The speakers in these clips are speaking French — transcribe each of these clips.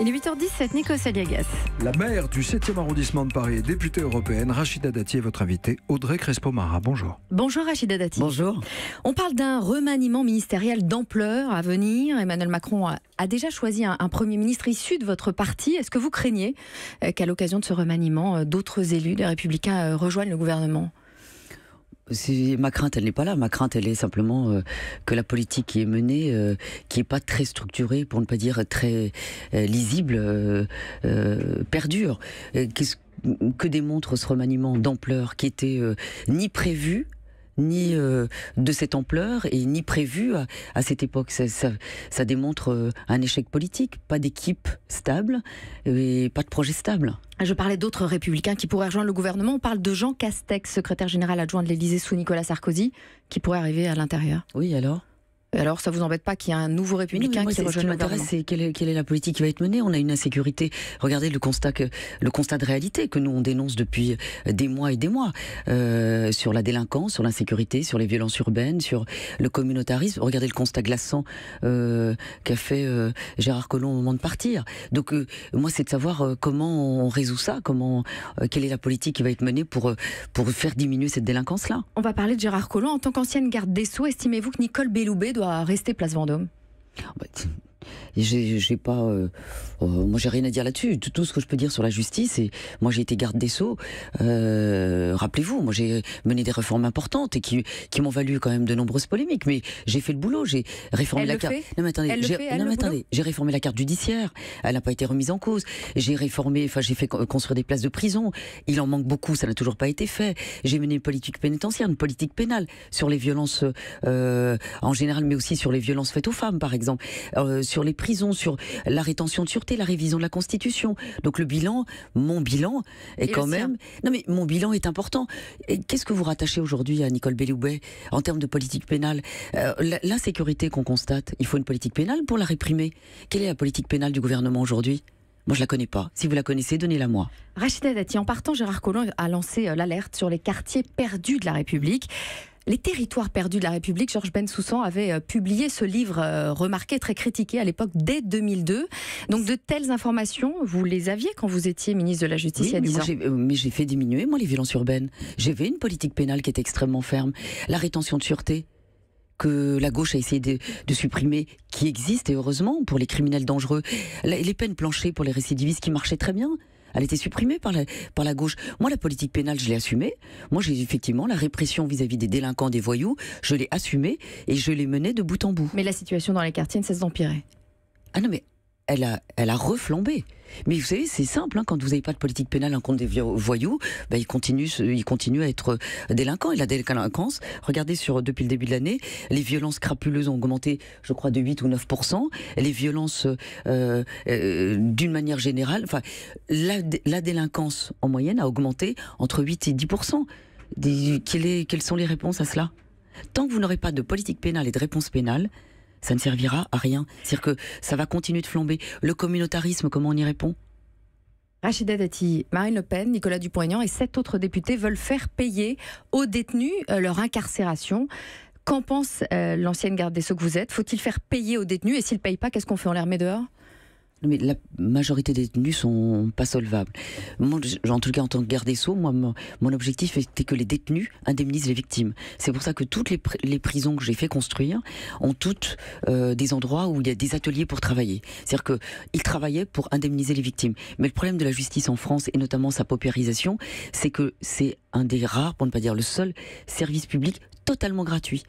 Il est 8h17, Nico Saliagas. La maire du 7e arrondissement de Paris et députée européenne, Rachida Dati, est votre invitée. Audrey Crespo-Mara, bonjour. Bonjour Rachida Dati. Bonjour. On parle d'un remaniement ministériel d'ampleur à venir. Emmanuel Macron a déjà choisi un Premier ministre issu de votre parti. Est-ce que vous craignez qu'à l'occasion de ce remaniement, d'autres élus des Républicains rejoignent le gouvernement ? Ma crainte, elle n'est pas là. Ma crainte, elle est simplement que la politique qui est menée, qui n'est pas très structurée, pour ne pas dire très lisible, perdure. Que démontre ce remaniement d'ampleur qui était ni prévu, ni de cette ampleur et ni prévu à cette époque. Ça démontre un échec politique, pas d'équipe stable et pas de projet stable. Je parlais d'autres républicains qui pourraient rejoindre le gouvernement. On parle de Jean Castex, secrétaire général adjoint de l'Élysée sous Nicolas Sarkozy, qui pourrait arriver à l'intérieur. Oui, alors ? Alors, ça vous embête pas qu'il y ait un nouveau républicain qui rejoigne le gouvernement ? Ce qui m'intéresse, c'est quelle est la politique qui va être menée. On a une insécurité. Regardez le constat de réalité que nous on dénonce depuis des mois et des mois sur la délinquance, sur l'insécurité, sur les violences urbaines, sur le communautarisme. Regardez le constat glaçant qu'a fait Gérard Collomb au moment de partir. Donc moi, c'est de savoir comment on résout ça, quelle est la politique qui va être menée pour faire diminuer cette délinquance-là. On va parler de Gérard Collomb. En tant qu'ancienne garde des Sceaux, estimez-vous que Nicole Belloubet doit rester place Vendôme ? J'ai pas, moi j'ai rien à dire là-dessus. Tout ce que je peux dire sur la justice, et moi j'ai été garde des Sceaux. Rappelez-vous, moi j'ai mené des réformes importantes et qui m'ont valu quand même de nombreuses polémiques. Mais j'ai fait le boulot, j'ai réformé la carte. Non mais attendez, j'ai réformé la carte judiciaire. Elle n'a pas été remise en cause. J'ai fait construire des places de prison. Il en manque beaucoup, ça n'a toujours pas été fait. J'ai mené une politique pénitentiaire, une politique pénale sur les violences en général, mais aussi sur les violences faites aux femmes, par exemple. Sur les prisons, sur la rétention de sûreté, la révision de la Constitution. Donc mon bilan est quand même... Non mais mon bilan est important. Qu'est-ce que vous rattachez aujourd'hui à Nicole Belloubet en termes de politique pénale ? L'insécurité qu'on constate, il faut une politique pénale pour la réprimer. Quelle est la politique pénale du gouvernement aujourd'hui ? Moi, je la connais pas. Si vous la connaissez, donnez-la moi. Rachida Dati, en partant, Gérard Collomb a lancé l'alerte sur les quartiers perdus de la République. Les territoires perdus de la République, Georges Bensoussan avait publié ce livre remarqué, très critiqué à l'époque, dès 2002. Donc de telles informations, vous les aviez quand vous étiez ministre de la Justice il y a 10 ans. Mais j'ai fait diminuer, moi, les violences urbaines. J'avais une politique pénale qui était extrêmement ferme. La rétention de sûreté, que la gauche a essayé de supprimer, qui existe, et heureusement, pour les criminels dangereux. Les peines planchées pour les récidivistes qui marchaient très bien. Elle était supprimée par la gauche. Moi, la politique pénale, je l'ai assumée. Moi, j'ai effectivement la répression vis-à-vis des délinquants, des voyous, je l'ai assumée et je l'ai menée de bout en bout. Mais la situation dans les quartiers ne cesse d'empirer. Ah non, mais elle a reflambé. Mais vous savez, c'est simple, hein, quand vous n'avez pas de politique pénale en contre des voyous, ils continuent à être délinquants. Et la délinquance, regardez depuis le début de l'année, les violences crapuleuses ont augmenté, je crois, de 8 ou 9%. Et les violences, d'une manière générale, la délinquance en moyenne a augmenté entre 8 et 10%. Quelles sont les réponses à cela ? Tant que vous n'aurez pas de politique pénale et de réponse pénale, ça ne servira à rien. C'est-à-dire que ça va continuer de flamber. Le communautarisme, comment on y répond ? Rachida Dati, Marine Le Pen, Nicolas Dupont-Aignan et 7 autres députés veulent faire payer aux détenus leur incarcération. Qu'en pense l'ancienne garde des Sceaux que vous êtes ? Faut-il faire payer aux détenus ? Et s'ils ne payent pas, qu'est-ce qu'on fait ? On les remet dehors ? Mais la majorité des détenus sont pas solvables. Moi, en tout cas, en tant que garde des Sceaux, mon objectif était que les détenus indemnisent les victimes. C'est pour ça que toutes les prisons que j'ai fait construire ont toutes des endroits où il y a des ateliers pour travailler. C'est-à-dire qu'ils travaillaient pour indemniser les victimes. Mais le problème de la justice en France, et notamment sa paupérisation, c'est que c'est un des rares, pour ne pas dire le seul, service public totalement gratuit.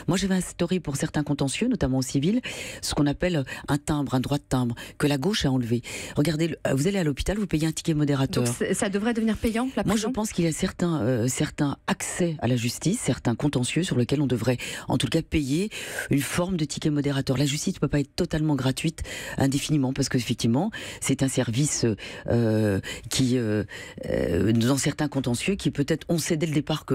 Moi, j'avais instauré pour certains contentieux, notamment au civil, ce qu'on appelle un timbre, un droit de timbre, que la gauche a enlevé. Regardez, vous allez à l'hôpital, vous payez un ticket modérateur. Donc ça devrait devenir payant, la prison ? Moi, je pense qu'il y a certains accès à la justice, certains contentieux sur lesquels on devrait, en tout cas, payer une forme de ticket modérateur. La justice ne peut pas être totalement gratuite indéfiniment, parce qu'effectivement, c'est un service qui, dans certains contentieux, qui peut-être, on sait dès le départ que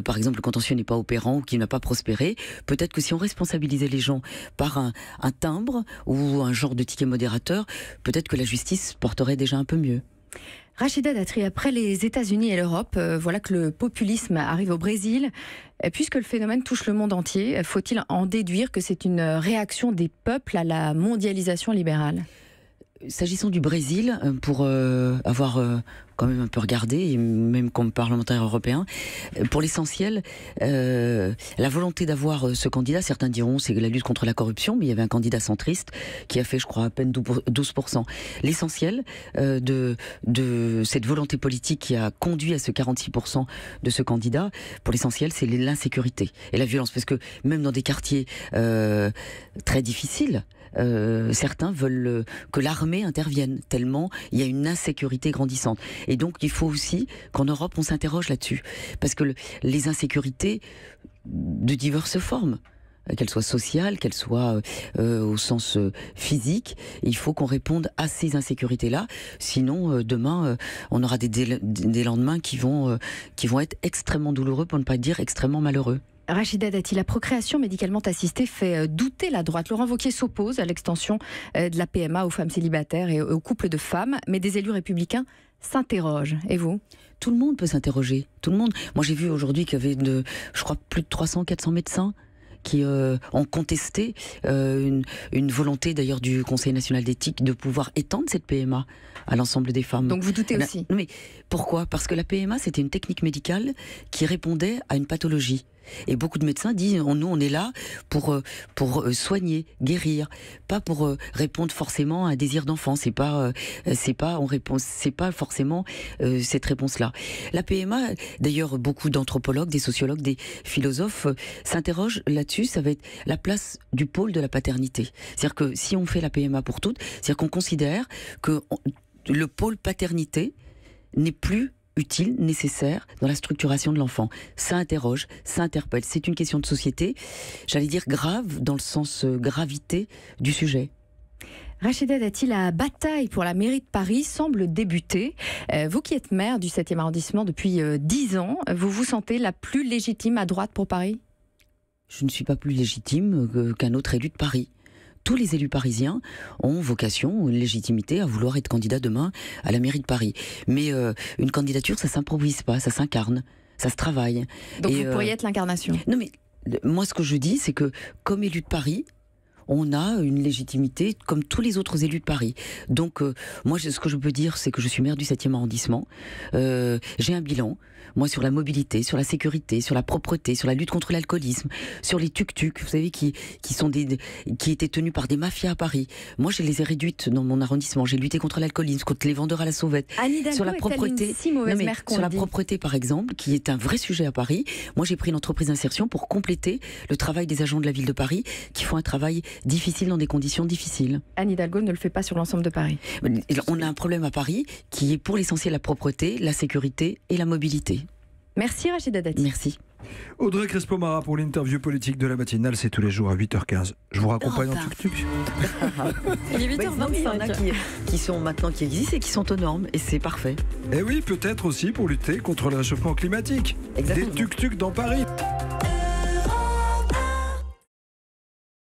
par exemple, le contentieux n'est pas opérant ou qui n'a pas prospéré, peut-être que si on responsabilisait les gens par un timbre ou un genre de ticket modérateur, peut-être que la justice porterait déjà un peu mieux. Rachida Dati, après les États-Unis et l'Europe, voilà que le populisme arrive au Brésil. Puisque le phénomène touche le monde entier, faut-il en déduire que c'est une réaction des peuples à la mondialisation libérale ? S'agissant du Brésil, pour avoir quand même un peu regardé, même comme parlementaire européen, pour l'essentiel, la volonté d'avoir ce candidat, certains diront c'est la lutte contre la corruption, mais il y avait un candidat centriste qui a fait, je crois, à peine 12%. L'essentiel de cette volonté politique qui a conduit à ce 46% de ce candidat, pour l'essentiel, c'est l'insécurité et la violence. Parce que même dans des quartiers très difficiles, certains veulent que l'armée intervienne, tellement il y a une insécurité grandissante. Et donc il faut aussi qu'en Europe on s'interroge là-dessus, parce que les insécurités de diverses formes, qu'elles soient sociales, qu'elles soient au sens physique, il faut qu'on réponde à ces insécurités-là, sinon demain on aura des lendemains qui vont être extrêmement douloureux, pour ne pas dire extrêmement malheureux. Rachida Dati, la procréation médicalement assistée fait douter la droite. Laurent Wauquiez s'oppose à l'extension de la PMA aux femmes célibataires et aux couples de femmes, mais des élus républicains s'interrogent. Et vous ? Tout le monde peut s'interroger, tout le monde. Moi j'ai vu aujourd'hui qu'il y avait, je crois, plus de 300-400 médecins qui ont contesté une volonté d'ailleurs du Conseil national d'éthique de pouvoir étendre cette PMA à l'ensemble des femmes. Donc vous doutez aussi ? Mais pourquoi ? Parce que la PMA, c'était une technique médicale qui répondait à une pathologie. Et beaucoup de médecins disent, nous on est là pour soigner, guérir, pas pour répondre forcément à un désir d'enfant. C'est pas forcément cette réponse-là. La PMA, d'ailleurs, beaucoup d'anthropologues, des sociologues, des philosophes s'interrogent là-dessus. Ça va être la place du pôle de la paternité. C'est-à-dire que si on fait la PMA pour toutes, c'est-à-dire qu'on considère que le pôle paternité n'est plus utile, nécessaire dans la structuration de l'enfant. Ça interroge, ça interpelle. C'est une question de société, j'allais dire grave, dans le sens gravité du sujet. Rachida Dati, la bataille pour la mairie de Paris semble débuter. Vous qui êtes maire du 7e arrondissement depuis 10 ans, vous vous sentez la plus légitime à droite pour Paris ? Je ne suis pas plus légitime qu'un autre élu de Paris. Tous les élus parisiens ont vocation, une légitimité à vouloir être candidat demain à la mairie de Paris. Mais une candidature, ça s'improvise pas, ça s'incarne, ça se travaille. Donc vous pourriez être l'incarnation ? Non mais, moi ce que je dis, c'est que comme élu de Paris, on a une légitimité comme tous les autres élus de Paris. Donc moi ce que je peux dire, c'est que je suis maire du 7e arrondissement. J'ai un bilan, moi, sur la mobilité, sur la sécurité, sur la propreté, sur la lutte contre l'alcoolisme, sur les tuk-tuk, vous savez, qui étaient tenus par des mafias à Paris. Moi, je les ai réduites dans mon arrondissement. J'ai lutté contre l'alcoolisme, contre les vendeurs à la sauvette. Anne Hidalgo sur la propreté, sur la propreté, par exemple, qui est un vrai sujet à Paris. Moi, j'ai pris une entreprise d'insertion pour compléter le travail des agents de la ville de Paris, qui font un travail difficile dans des conditions difficiles. Anne Hidalgo ne le fait pas sur l'ensemble de Paris. On a un problème à Paris qui est pour l'essentiel la propreté, la sécurité et la mobilité. Merci Rachida Dati. Merci. Audrey Crespo-Mara pour l'interview politique de la matinale, c'est tous les jours à 8h15. Je vous raccompagne en tuk-tuk. Il est 8h25. Il y en a qui sont maintenant, qui existent et qui sont aux normes, et c'est parfait. Et oui, peut-être aussi pour lutter contre le réchauffement climatique. Exactement. Des tuk-tuk dans Paris.